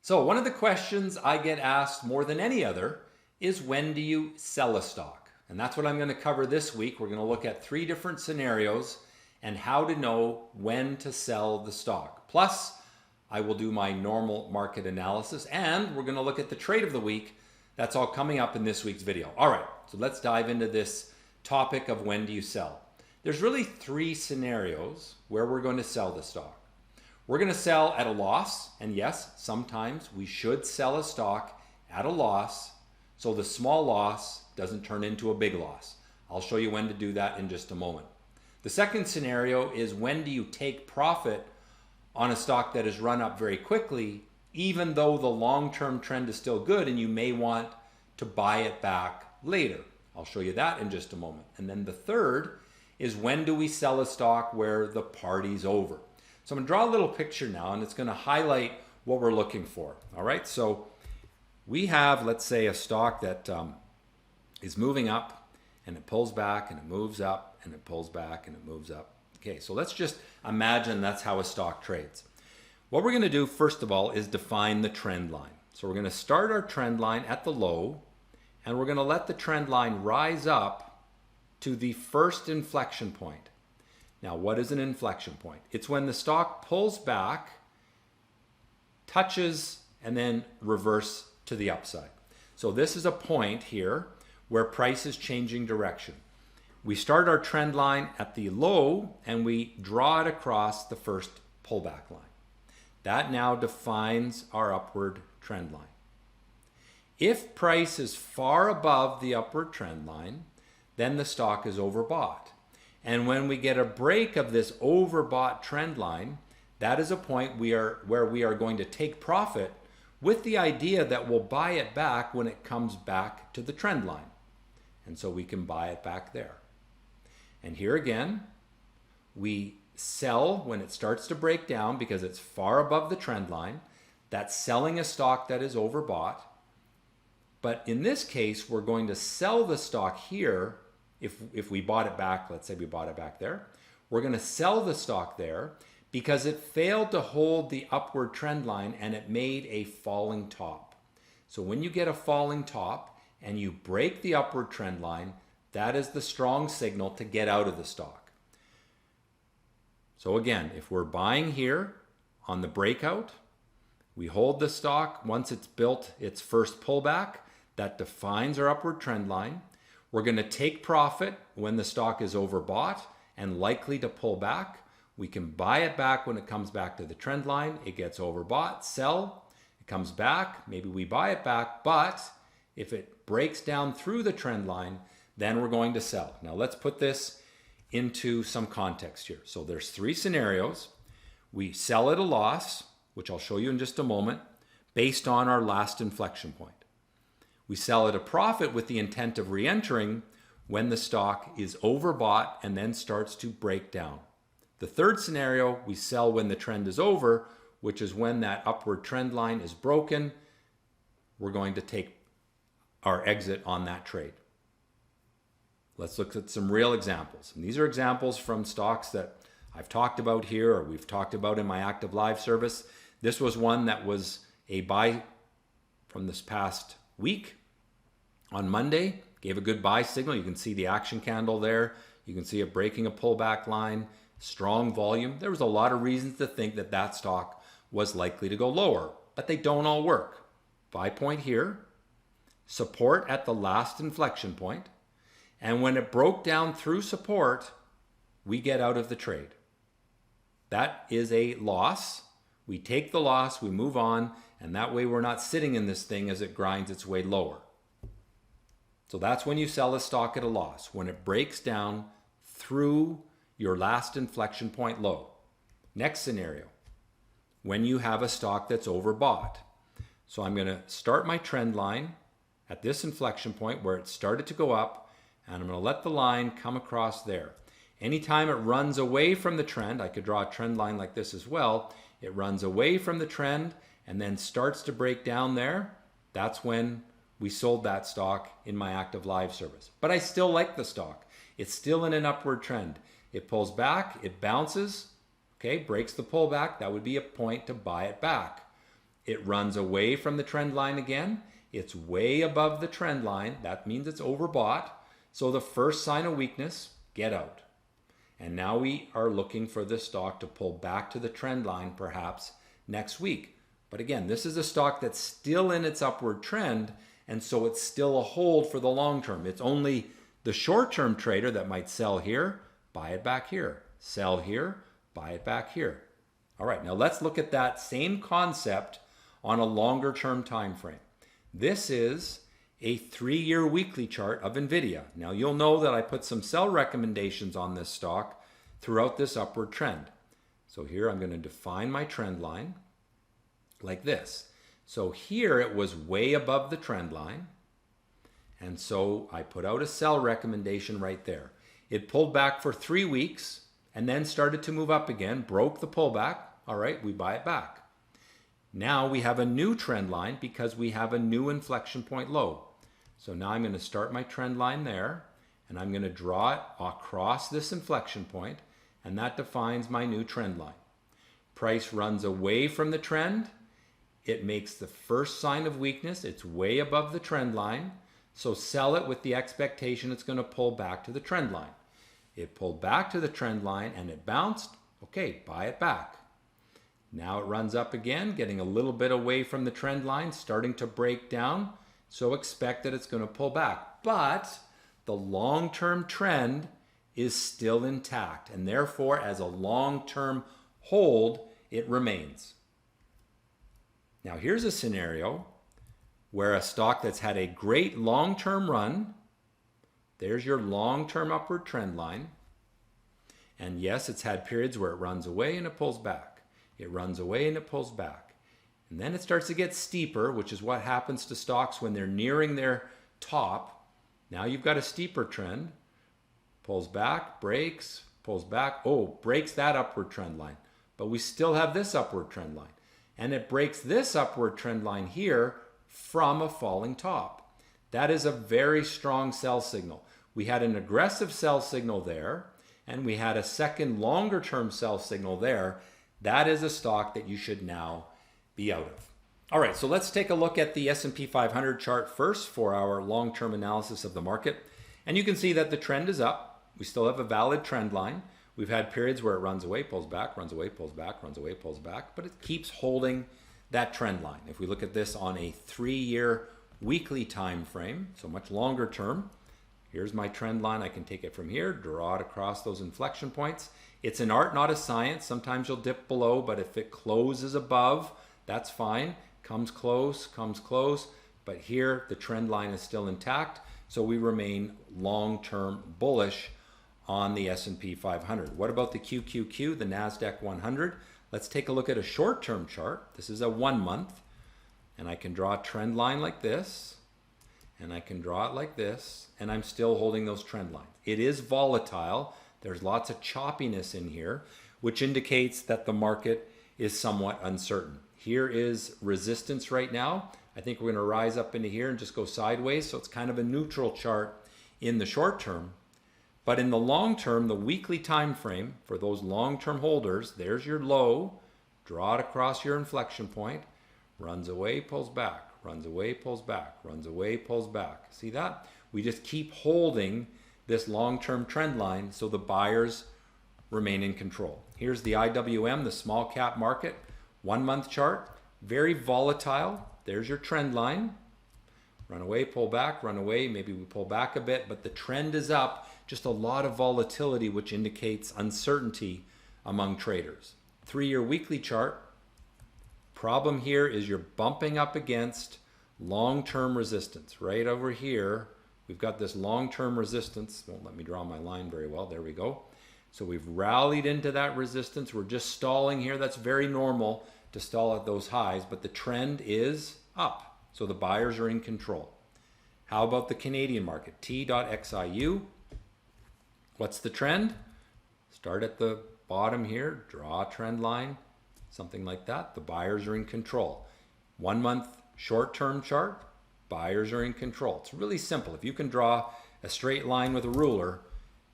So one of the questions I get asked more than any other is, when do you sell a stock? And that's what I'm going to cover this week. We're going to look at 3 different scenarios and how to know when to sell the stock. Plus, I will do my normal market analysis, and we're going to look at the trade of the week. That's all coming up in this week's video. All right, so let's dive into this topic of when do you sell. There's really 3 scenarios where we're going to sell the stock. We're going to sell at a loss, and yes, sometimes we should sell a stock at a loss so the small loss doesn't turn into a big loss. I'll show you when to do that in just a moment. The second scenario is, when do you take profit on a stock that has run up very quickly, even though the long-term trend is still good and you may want to buy it back later. I'll show you that in just a moment. And then the third is, when do we sell a stock where the party's over? So I'm going to draw a little picture now, and it's going to highlight what we're looking for. All right, so we have, let's say, a stock that is moving up, and it pulls back, and it moves up, and it pulls back, and it moves up. Okay, so let's just imagine that's how a stock trades. What we're going to do, first of all, is define the trend line. So we're going to start our trend line at the low, and we're going to let the trend line rise up to the first inflection point. Now, what is an inflection point? It's when the stock pulls back, touches, and then reverse to the upside. So this is a point here where price is changing direction. We start our trend line at the low, and we draw it across the first pullback line. That now defines our upward trend line. If price is far above the upward trend line, then the stock is overbought. And when we get a break of this overbought trend line, that is a point where we are going to take profit with the idea that we'll buy it back when it comes back to the trend line. And so we can buy it back there. And here again, we sell when it starts to break down because it's far above the trend line. That's selling a stock that is overbought. But in this case, we're going to sell the stock here. If we bought it back, let's say we bought it back there, we're going to sell the stock there because it failed to hold the upward trend line and it made a falling top. So when you get a falling top and you break the upward trend line, that is the strong signal to get out of the stock. So again, if we're buying here on the breakout, we hold the stock once it's built its first pullback. That defines our upward trend line. We're going to take profit when the stock is overbought and likely to pull back. We can buy it back when it comes back to the trend line. It gets overbought, sell. It comes back, maybe we buy it back, but if it breaks down through the trend line, then we're going to sell. Now let's put this into some context here. So there's 3 scenarios. We sell at a loss, which I'll show you in just a moment, based on our last inflection point. We sell at a profit with the intent of re-entering when the stock is overbought and then starts to break down. The third scenario, we sell when the trend is over, which is when that upward trend line is broken. We're going to take our exit on that trade. Let's look at some real examples. And these are examples from stocks that I've talked about here or we've talked about in my active live service. This was one that was a buy from this past week on Monday, gave a good buy signal. You can see the action candle there. You can see it breaking a pullback line, strong volume. There was a lot of reasons to think that that stock was likely to go lower, but they don't all work. Buy point here, support at the last inflection point, and when it broke down through support, we get out of the trade. That is a loss. We take the loss, we move on, and that way we're not sitting in this thing as it grinds its way lower. So that's when you sell a stock at a loss, when it breaks down through your last inflection point low. Next scenario, when you have a stock that's overbought. So I'm going to start my trend line at this inflection point where it started to go up, and I'm going to let the line come across there. Anytime it runs away from the trend, I could draw a trend line like this as well. It runs away from the trend and then starts to break down there. That's when we sold that stock in my active live service. But I still like the stock. It's still in an upward trend. It pulls back, it bounces, okay, breaks the pullback. That would be a point to buy it back. It runs away from the trend line again. It's way above the trend line. That means it's overbought. So the first sign of weakness, get out. And now we are looking for this stock to pull back to the trend line perhaps next week. But again, this is a stock that's still in its upward trend, and so it's still a hold for the long term. It's only the short-term trader that might sell here, buy it back here. Sell here, buy it back here. All right, now let's look at that same concept on a longer-term time frame. This is a 3-year weekly chart of NVIDIA. Now you'll know that I put some sell recommendations on this stock throughout this upward trend. So here I'm going to define my trend line like this. So here it was way above the trend line, and so I put out a sell recommendation right there. It pulled back for 3 weeks and then started to move up again, broke the pullback. All right, we buy it back. Now we have a new trend line because we have a new inflection point low. So now I'm going to start my trend line there, and I'm going to draw it across this inflection point, and that defines my new trend line. Price runs away from the trend. It makes the first sign of weakness. It's way above the trend line. So sell it with the expectation it's going to pull back to the trend line. It pulled back to the trend line and it bounced. Okay, buy it back. Now it runs up again, getting a little bit away from the trend line, starting to break down. So expect that it's going to pull back. But the long-term trend is still intact, and therefore as a long-term hold, it remains. Now here's a scenario where a stock that's had a great long-term run, there's your long-term upward trend line, and yes, it's had periods where it runs away and it pulls back. It runs away and it pulls back. And then it starts to get steeper, which is what happens to stocks when they're nearing their top. Now you've got a steeper trend, pulls back, breaks, pulls back, oh, breaks that upward trend line. But we still have this upward trend line. And it breaks this upward trend line here from a falling top. That is a very strong sell signal. We had an aggressive sell signal there, and we had a second longer term sell signal there. That is a stock that you should now be out of. All right, so let's take a look at the S&P 500 chart first for our long-term analysis of the market. And you can see that the trend is up. We still have a valid trend line. We've had periods where it runs away, pulls back, runs away, pulls back, runs away, pulls back, but it keeps holding that trend line. If we look at this on a 3-year weekly time frame, so much longer term, here's my trend line. I can take it from here, draw it across those inflection points. It's an art, not a science. Sometimes you'll dip below, but if it closes above, that's fine. Comes close, but here the trend line is still intact, so we remain long-term bullish on the S&P 500. What about the QQQ, the NASDAQ 100? Let's take a look at a short-term chart. This is a 1 month, and I can draw a trend line like this, and I can draw it like this, and I'm still holding those trend lines. It is volatile. There's lots of choppiness in here, which indicates that the market is somewhat uncertain. Here is resistance right now. I think we're going to rise up into here and just go sideways, so it's kind of a neutral chart in the short term. But in the long term, the weekly time frame for those long-term holders, there's your low, draw it across your inflection point, runs away, pulls back, runs away, pulls back, runs away, pulls back. See that? We just keep holding this long-term trend line so the buyers remain in control. Here's the IWM, the small cap market, 1 month chart, very volatile. There's your trend line. Run away, pull back, run away. Maybe we pull back a bit, but the trend is up. Just a lot of volatility, which indicates uncertainty among traders. 3-year weekly chart. Problem here is you're bumping up against long-term resistance. Right over here, we've got this long-term resistance. Won't let me draw my line very well. There we go. So we've rallied into that resistance. We're just stalling here. That's very normal to stall at those highs, but the trend is up. So the buyers are in control. How about the Canadian market? T.XIU. What's the trend? Start at the bottom here, draw a trend line, something like that. The buyers are in control. 1 month short-term chart, buyers are in control. It's really simple. If you can draw a straight line with a ruler,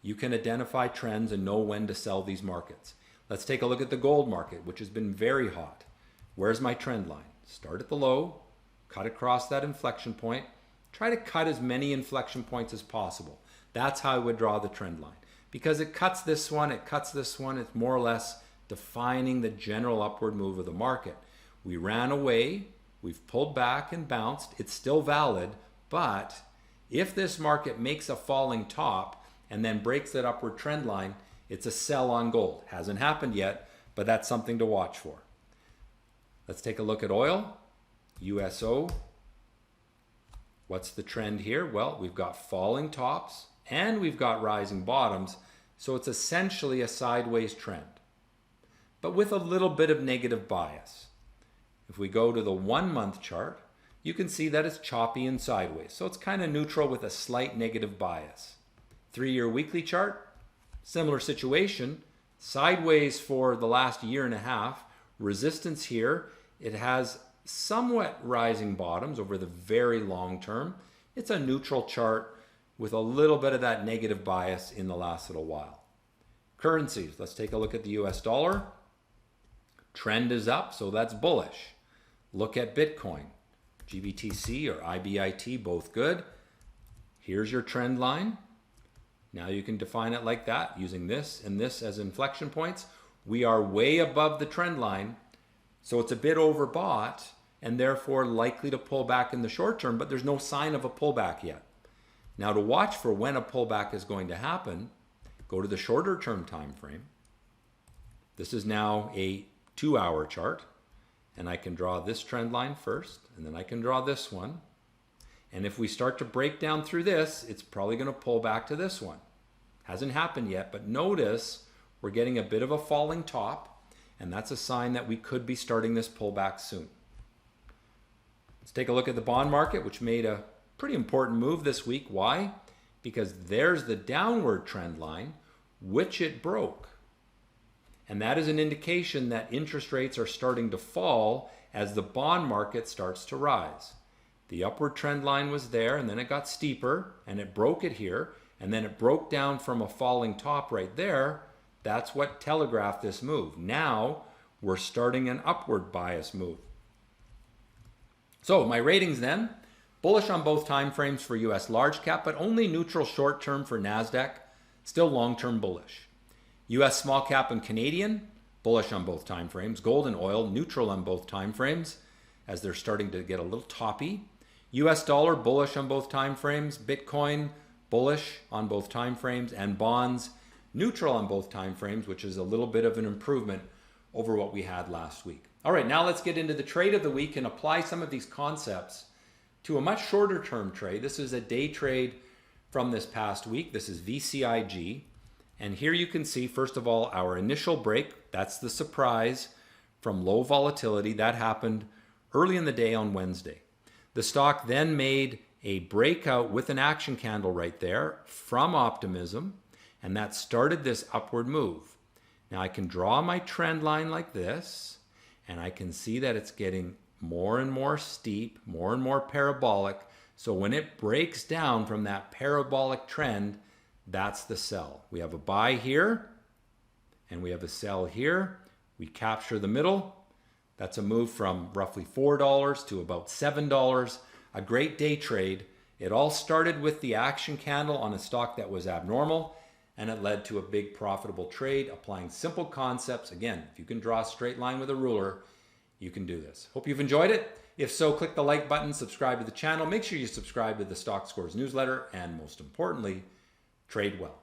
you can identify trends and know when to sell these markets. Let's take a look at the gold market, which has been very hot. Where's my trend line? start at the low, cut across that inflection point, try to cut as many inflection points as possible. That's how I would draw the trend line. Because it cuts this one, it cuts this one, it's more or less defining the general upward move of the market. We ran away, we've pulled back and bounced, it's still valid, but if this market makes a falling top and then breaks that upward trend line, it's a sell on gold. Hasn't happened yet, but that's something to watch for. Let's take a look at oil, USO. What's the trend here? Well, we've got falling tops and we've got rising bottoms, so it's essentially a sideways trend, but with a little bit of negative bias. If we go to the 1 month chart, you can see that it's choppy and sideways, so it's kind of neutral with a slight negative bias. 3-year weekly chart, similar situation, sideways for the last year and a half, resistance here, it has somewhat rising bottoms over the very long term. It's a neutral chart with a little bit of that negative bias in the last little while. Currencies, let's take a look at the US dollar. Trend is up, so that's bullish. Look at Bitcoin, GBTC or IBIT, both good. Here's your trend line. Now you can define it like that, using this and this as inflection points. We are way above the trend line, so it's a bit overbought and therefore likely to pull back in the short term, but there's no sign of a pullback yet. Now to watch for when a pullback is going to happen, go to the shorter term time frame. This is now a 2-hour chart, and I can draw this trend line first, and then I can draw this one. And if we start to break down through this, it's probably going to pull back to this one. Hasn't happened yet, but notice we're getting a bit of a falling top, and that's a sign that we could be starting this pullback soon. Let's take a look at the bond market, which made a pretty important move this week. Why? Because there's the downward trend line, which it broke. And that is an indication that interest rates are starting to fall as the bond market starts to rise. The upward trend line was there, and then it got steeper, and it broke it here, and then it broke down from a falling top right there. That's what telegraphed this move. Now we're starting an upward bias move. So my ratings then, bullish on both time frames for US large cap, but only neutral short term for NASDAQ, still long term bullish. US small cap and Canadian, bullish on both time frames. Gold and oil, neutral on both time frames as they're starting to get a little toppy. US dollar, bullish on both time frames. Bitcoin, bullish on both time frames. And bonds, neutral on both time frames, which is a little bit of an improvement over what we had last week. All right, now let's get into the trade of the week and apply some of these concepts to a much shorter term trade. This is a day trade from this past week. This is VCIG. And here you can see, first of all, our initial break. That's the surprise from low volatility. That happened early in the day on Wednesday. The stock then made a breakout with an action candle right there from optimism, and that started this upward move. Now I can draw my trend line like this, and I can see that it's getting more and more steep, more and more parabolic. So when it breaks down from that parabolic trend, that's the sell. We have a buy here, and we have a sell here. We capture the middle. That's a move from roughly $4 to about $7. A great day trade. It all started with the action candle on a stock that was abnormal, and it led to a big profitable trade applying simple concepts. Again, if you can draw a straight line with a ruler, you can do this. Hope you've enjoyed it. If so, click the like button, subscribe to the channel. Make sure you subscribe to the Stockscores newsletter, and most importantly, trade well.